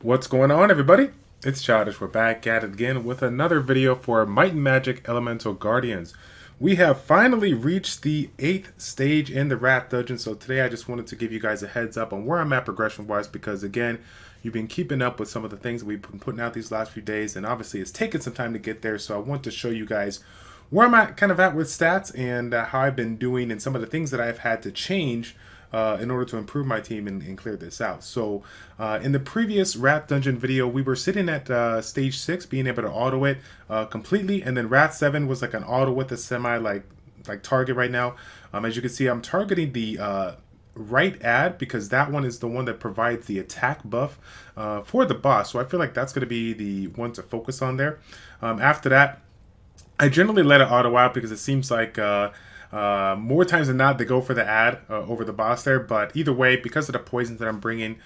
What's going on, everybody? It's Childish. We're back at it again with another video for Might and Magic Elemental Guardians. We have finally reached the 8th stage in the Rat Dungeon, so today I just wanted to give you guys a heads up on where I'm at progression-wise, because again, you've been keeping up with some of the things that we've been putting out these last few days, and obviously it's taken some time to get there, so I want to show you guys where I'm at with stats and how I've been doing and some of the things that I've had to change in order to improve my team and clear this out. So in the previous Rat Dungeon video, we were sitting at stage 6, being able to auto it completely, and then Rat 7 was like an auto with a semi like target right now. As you can see, I'm targeting the right ad because that one is the one that provides the attack buff for the boss. So I feel like that's going to be the one to focus on there. After that, I generally let it auto out because it seems like more times than not, they go for the ad over the boss there. But either way, because of the poisons that I'm bringing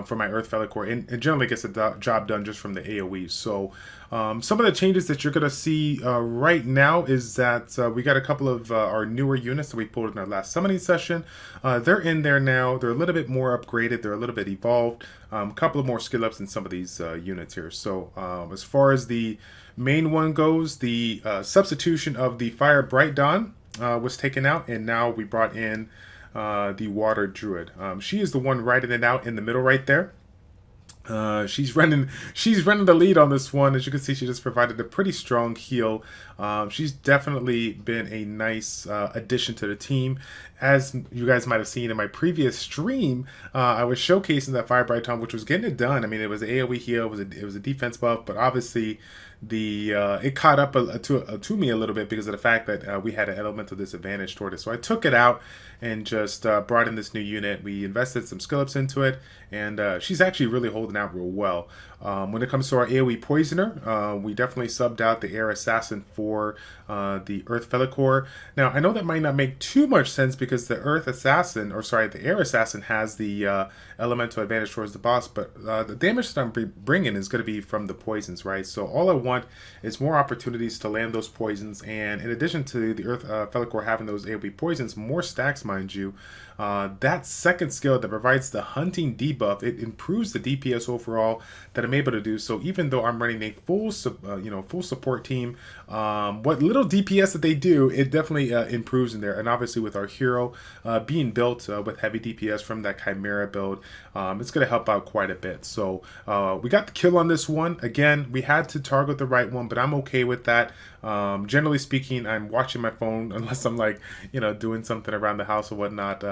for my Earth Core, it generally gets the job done just from the AoE. So some of the changes that you're going to see right now is that we got a couple of our newer units that we pulled in our last summoning session. They're in there now. They're a little bit more upgraded. They're a little bit evolved. A couple of more skill ups in some of these units here. So as far as the main one goes, the substitution of the Fire Bright Dawn was taken out, and now we brought in the Water Druid. She is the one writing it out in the middle right there. She's running the lead on this one. As you can see, she just provided a pretty strong heal. She's definitely been a nice addition to the team. As you guys might have seen in my previous stream, I was showcasing that Fire Bright Tom, which was getting it done. I mean, it was an AoE heal, it was a defense buff, but obviously it caught up to me a little bit because of the fact that we had an elemental disadvantage toward it. So I took it out and just brought in this new unit. We invested some skill ups into it, and she's actually really holding out real well. When it comes to our AoE Poisoner, we definitely subbed out the Air Assassin for the Earth Core. Now, I know that might not make too much sense because the Air Assassin has the elemental advantage towards the boss, but the damage that I'm bringing is going to be from the poisons, right? So all I want is more opportunities to land those poisons, and in addition to the Earth Core having those AoE poisons, more stacks, mind you. That second skill that provides the hunting debuff, it improves the DPS overall that I'm able to do. So even though I'm running a full support team, what little DPS that they do, it definitely improves in there. And obviously with our hero being built with heavy DPS from that Chimera build, it's going to help out quite a bit. So we got the kill on this one. Again, we had to target the right one, but I'm okay with that. Generally speaking, I'm watching my phone unless I'm like, doing something around the house or whatnot.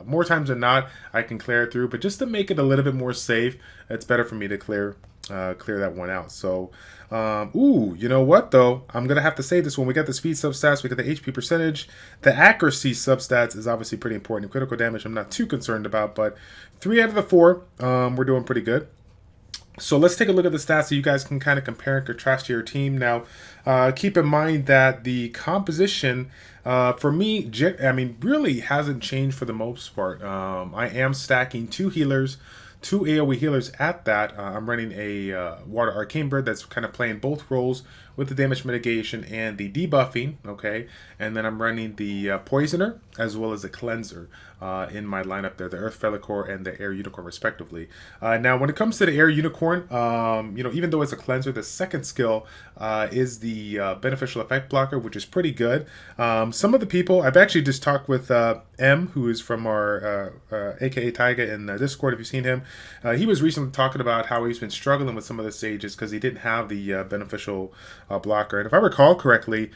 More times than not, I can clear it through, but just to make it a little bit more safe, it's better for me to clear that one out. So, ooh, you know what though? I'm gonna have to say this one. We got the speed substats, we got the HP percentage, the accuracy substats is obviously pretty important. Critical damage, I'm not too concerned about, but 3 out of the 4, we're doing pretty good. So let's take a look at the stats so you guys can kind of compare and contrast to your team. Now, keep in mind that the composition for me, really hasn't changed for the most part. I am stacking 2 healers, 2 AoE healers at that. I'm running a Water Arcane Bird that's kind of playing both roles with the damage mitigation and the debuffing, okay? And then I'm running the Poisoner as well as the Cleanser in my lineup there, the Earth Core and the Air Unicorn respectively. Now, when it comes to the Air Unicorn, even though it's a Cleanser, the second skill is the Beneficial Effect Blocker, which is pretty good. Some of the people, I've actually just talked with M, who is from our aka Taiga in Discord, if you've seen him. He was recently talking about how he's been struggling with some of the stages because he didn't have the beneficial blocker. And if I recall correctly,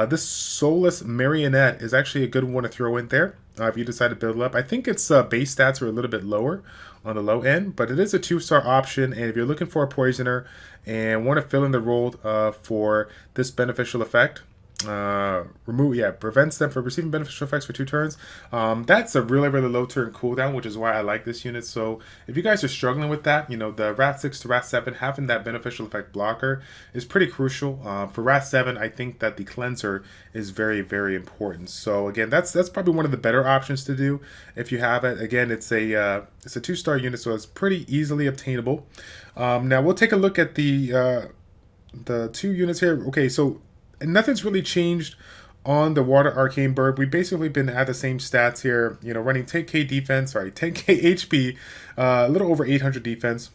this Soulless Marionette is actually a good one to throw in there if you decide to build it up. I think its base stats are a little bit lower on the low end, but it is a 2-star option. And if you're looking for a Poisoner and want to fill in the role for this beneficial effect, prevents them from receiving beneficial effects for 2 turns. That's a really low turn cooldown, which is why I like this unit. So if you guys are struggling with that, the Rat 6 to Rat 7 having that beneficial effect blocker is pretty crucial. For Rat 7, I think that the Cleanser is very important. So again, that's probably one of the better options to do if you have it. Again, it's a 2-star unit, so it's pretty easily obtainable. Now we'll take a look at the 2 units here. Okay, so nothing's really changed on the Water Arcane Bird. We've basically been at the same stats here, running 10k HP, a little over 800 defense.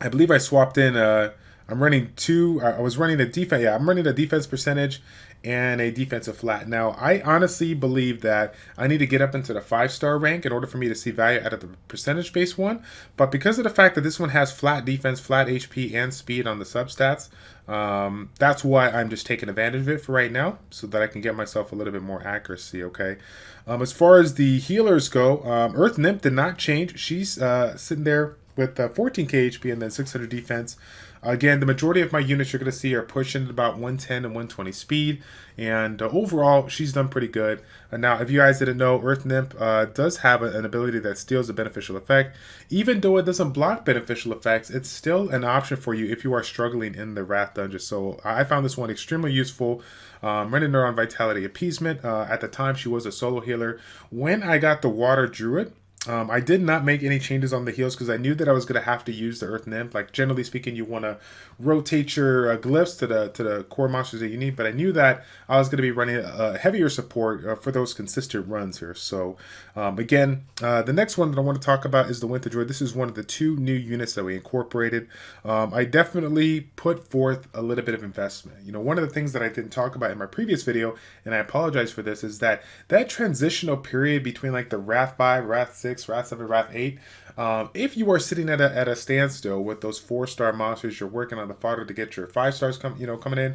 I believe I swapped in. I'm running two. I was running a defense. Yeah, I'm running a defense percentage and a defensive flat. Now, I honestly believe that I need to get up into the 5-star rank in order for me to see value out of the percentage based one. But because of the fact that this one has flat defense, flat HP, and speed on the substats, that's why I'm just taking advantage of it for right now, so that I can get myself a little bit more accuracy. Okay. As far as the healers go, Earth Nymph did not change. She's sitting there with 14k HP and then 600 defense. Again, the majority of my units you're going to see are pushing at about 110 and 120 speed, and overall, she's done pretty good. Now, if you guys didn't know, Earth Nymph does have an ability that steals a beneficial effect. Even though it doesn't block beneficial effects, it's still an option for you if you are struggling in the Wrath Dungeon. So I found this one extremely useful. Running her on Vitality Appeasement. At the time, she was a solo healer. When I got the Water Druid, I did not make any changes on the heals because I knew that I was going to have to use the Earth Nymph. Like, generally speaking, you want to rotate your glyphs to the core monsters that you need, but I knew that I was going to be running a heavier support for those consistent runs here. So again, the next one that I want to talk about is the Winter Druid. This is one of the 2 new units that we incorporated. I definitely put forth a little bit of investment. You know, one of the things that I didn't talk about in my previous video, and I apologize for this, is that transitional period between like the Wrath 5, Wrath 6, Wrath 7, Wrath 8. If you are sitting at a standstill with those 4-star monsters, you're working on the fodder to get your 5 stars coming in.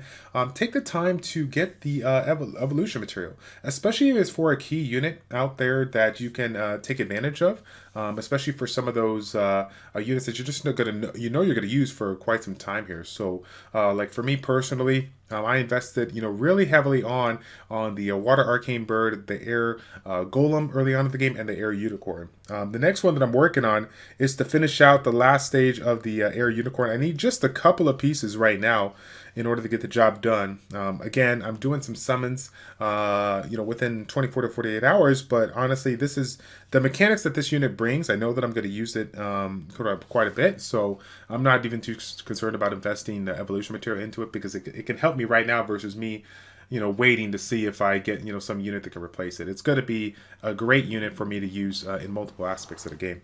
Take the time to get the evolution material, especially if it's for a key unit out there that you can take advantage of. Especially for some of those units that you're just not gonna you're gonna use for quite some time here. So, like for me personally, I invested really heavily on the Water Arcane Bird, the Air Golem early on in the game, and the Air Unicorn. The next one that I'm working on is to finish out the last stage of the Air Unicorn. I need just a couple of pieces right now in order to get the job done. Again, I'm doing some summons, within 24 to 48 hours, but honestly, this is the mechanics that this unit brings. I know that I'm going to use it quite a bit, so I'm not even too concerned about investing the evolution material into it because it can help me right now versus me waiting to see if I get, some unit that can replace it. It's going to be a great unit for me to use in multiple aspects of the game.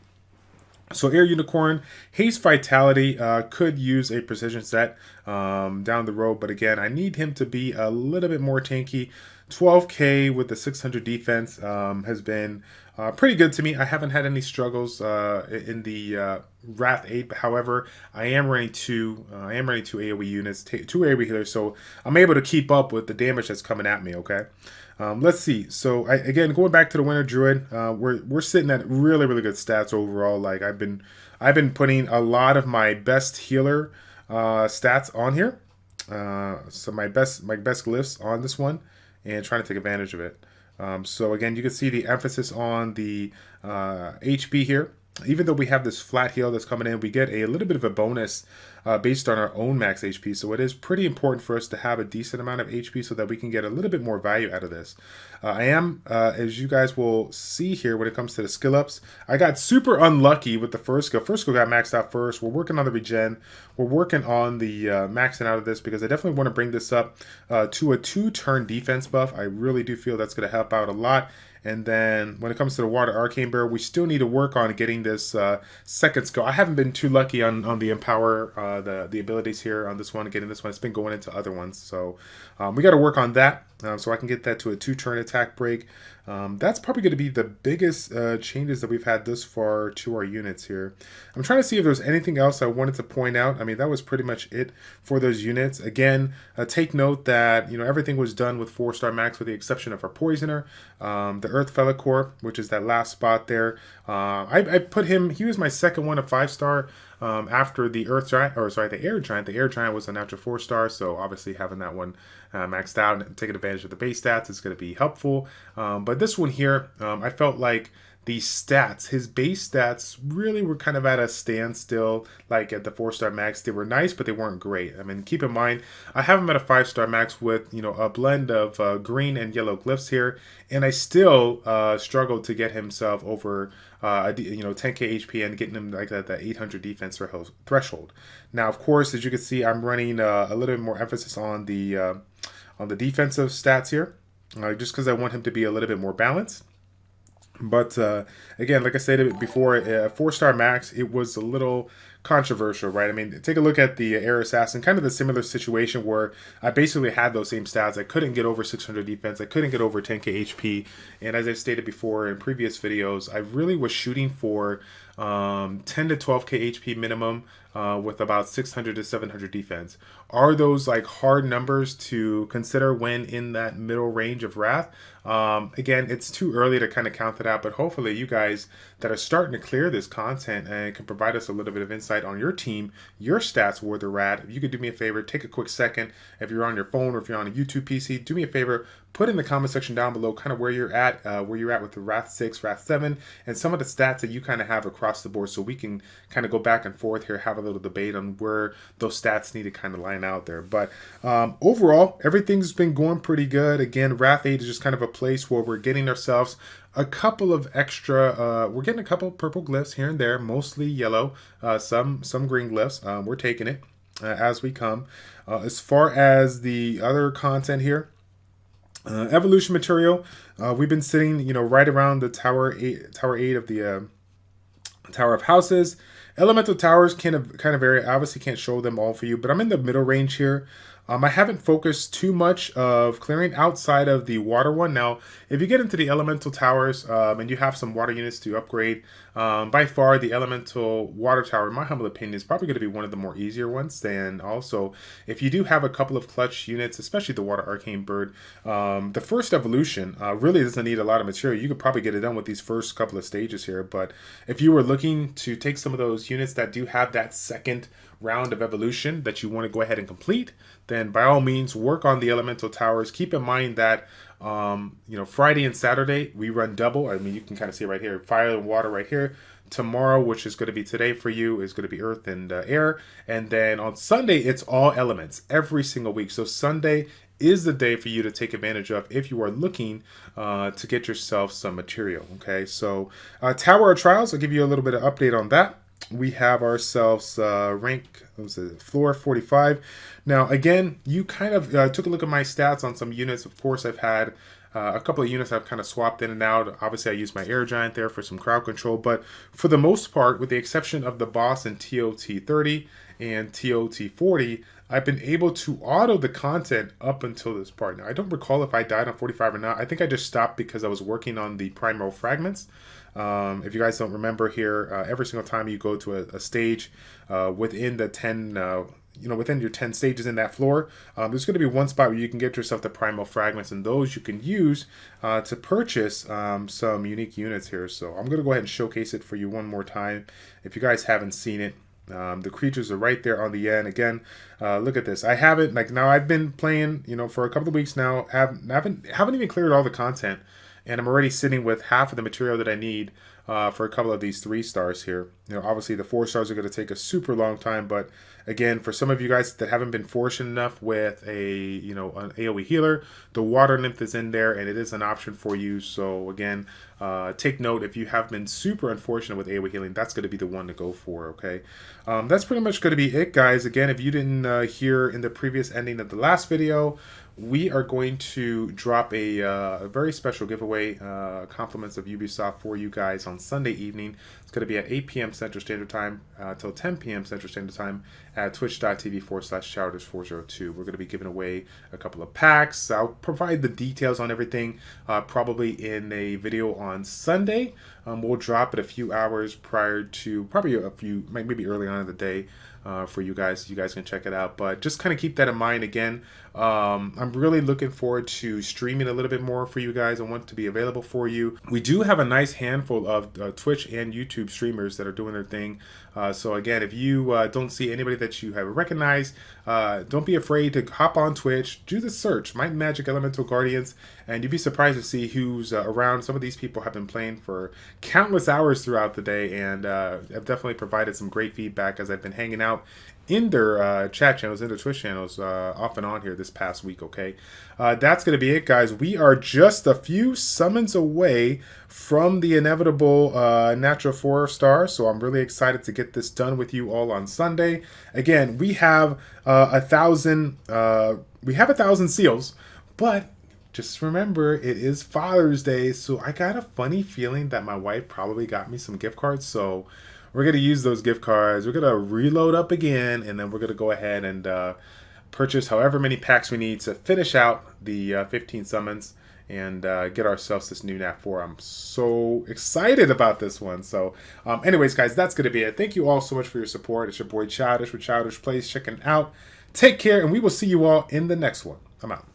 So Air Unicorn, Haste Vitality could use a precision set down the road, but again, I need him to be a little bit more tanky. 12k with the 600 defense has been pretty good to me. I haven't had any struggles in the Wrath 8, however, I am running two AoE units, 2 AoE healers, so I'm able to keep up with the damage that's coming at me. Okay. Let's see. So again, going back to the Winter Druid, we're sitting at really good stats overall. Like I've been putting a lot of my best healer stats on here. So my best glyphs on this one, and trying to take advantage of it. So again, you can see the emphasis on the HP here. Even though we have this flat heal that's coming in, we get a little bit of a bonus based on our own max HP. So it is pretty important for us to have a decent amount of HP so that we can get a little bit more value out of this. I am, as you guys will see here when it comes to the skill ups, I got super unlucky with the first skill. First skill got maxed out first. We're working on the regen. We're working on the maxing out of this because I definitely want to bring this up to a 2-turn defense buff. I really do feel that's going to help out a lot. And then when it comes to the Water Arcane Bear, we still need to work on getting this second skill. I haven't been too lucky on the Empower, the abilities here on this one, getting this one. It's been going into other ones. So we got to work on that so I can get that to a 2-turn attack break. That's probably going to be the biggest changes that we've had thus far to our units here. I'm trying to see if there's anything else I wanted to point out. I mean, that was pretty much it for those units. Again, take note that everything was done with 4-star max with the exception of our Poisoner, the Earth Felicore, which is that last spot there. I put him. He was my second one of 5-star. After the Earth Giant, the Air Giant. The Air Giant was a natural 4-star, so obviously having that one maxed out and taking advantage of the base stats is going to be helpful. But this one here, I felt like the stats, his base stats, really were kind of at a standstill. Like at the 4-star max, they were nice, but they weren't great. I mean, keep in mind, I have him at a 5-star max with a blend of green and yellow glyphs here, and I still struggled to get himself over 10k HP and getting him like that 800 defense threshold. Now, of course, as you can see, I'm running a little bit more emphasis on the defensive stats here, just because I want him to be a little bit more balanced. But again, like I said before, 4-star max, it was a little controversial, right? I mean, take a look at the Air Assassin, kind of the similar situation where I basically had those same stats. I couldn't get over 600 defense, I couldn't get over 10k HP, and as I stated before in previous videos, I really was shooting for 10 to 12k HP minimum with about 600 to 700 defense. Are those like hard numbers to consider when in that middle range of Wrath? Again, it's too early to kind of count that out, but hopefully you guys that are starting to clear this content and can provide us a little bit of insight on your team, your stats, where they're at. If you could do me a favor, take a quick second. If you're on your phone or if you're on a YouTube PC, do me a favor, put in the comment section down below kind of where you're at with the Wrath 6, Wrath 7, and some of the stats that you kind of have across the board, so we can kind of go back and forth here, have a little debate on where those stats need to kind of line out there. But overall, everything's been going pretty good. Again, Wrath 8 is just kind of a place where we're getting ourselves a couple of extra, we're getting a couple purple glyphs here and there, mostly yellow, some green glyphs. We're taking it as we come. As far as the other content here, evolution material, we've been sitting, you know, right around the tower 8 of the Tower of Houses. Elemental towers kind of vary. I obviously can't show them all for you, but I'm in the middle range here. I haven't focused too much of clearing outside of the water one. Now, if you get into the elemental towers and you have some water units to upgrade, by far the elemental water tower, in my humble opinion, is probably going to be one of the more easier ones. And also, if you do have a couple of clutch units, especially the water arcane bird, the first evolution really doesn't need a lot of material. You could probably get it done with these first couple of stages here. But if you were looking to take some of those units that do have that second round of evolution that you want to go ahead and complete, then by all means work on the elemental towers. Keep in mind that you know, Friday and Saturday we run double. I mean, you can kind of see it right here, fire and water right here. Tomorrow, which is going to be today for you, is going to be earth and air, and then on Sunday it's all elements every single week. So Sunday is the day for you to take advantage of if you are looking to get yourself some material. Okay, so Tower of Trials, I'll give you a little bit of update on that. We have ourselves rank, what was it, floor 45. Now, again, you kind of took a look at my stats on some units. Of course, I've had a couple of units I've kind of swapped in and out. Obviously, I used my air giant there for some crowd control. But for the most part, with the exception of the boss in TOT 30 and TOT 40, I've been able to auto the content up until this part. Now, I don't recall if I died on 45 or not. I think I just stopped because I was working on the primal fragments. If you guys don't remember here, every single time you go to a stage within the 10, within your 10 stages in that floor, there's going to be one spot where you can get yourself the primal fragments, and those you can use to purchase some unique units here. So I'm going to go ahead and showcase it for you one more time if you guys haven't seen it. The creatures are right there on the end. Again, look at this. I haven't, like, now I've been playing, you know, for a couple of weeks now. Haven't even cleared all the content, and I'm already sitting with half of the material that I need for a couple of these 3 stars here. You know, obviously the 4 stars are going to take a super long time, but again, for some of you guys that haven't been fortunate enough with an AoE healer, the water nymph is in there and it is an option for you. So again, take note, if you have been super unfortunate with AoE healing, that's going to be the one to go for. Okay, that's pretty much going to be it, guys. Again, if you didn't hear in the previous ending of the last video, we are going to drop a very special giveaway, compliments of Ubisoft, for you guys on Sunday evening. It's going to be at 8 p.m. Central Standard Time till 10 p.m. Central Standard Time at twitch.tv/Childers402. We're going to be giving away a couple of packs. I'll provide the details on everything probably in a video on Sunday. We'll drop it a few hours prior to, probably maybe early on in the day, for you guys. You guys can check it out, but just kind of keep that in mind. Again, I'm really looking forward to streaming a little bit more for you guys. I want to be available for you. We do have a nice handful of Twitch and YouTube streamers that are doing their thing. So again, if you don't see anybody that you have recognized, don't be afraid to hop on Twitch, do the search, Might and Magic Elemental Guardians, and you'd be surprised to see who's around. Some of these people have been playing for countless hours throughout the day, and have definitely provided some great feedback as I've been hanging out in their chat channels, in their Twitch channels, off and on here this past week. Okay, that's going to be it, guys. We are just a few summons away from the inevitable natural 4-star, so I'm really excited to get this done with you all on Sunday. Again, we have 1,000 seals, but just remember, it is Father's Day, so I got a funny feeling that my wife probably got me some gift cards. So we're going to use those gift cards. We're going to reload up again, and then we're going to go ahead and purchase however many packs we need to finish out the 15 summons and get ourselves this new Nat 4. I'm so excited about this one. So anyways, guys, that's going to be it. Thank you all so much for your support. It's your boy Childish with Childish Plays checking out. Take care, and we will see you all in the next one. I'm out.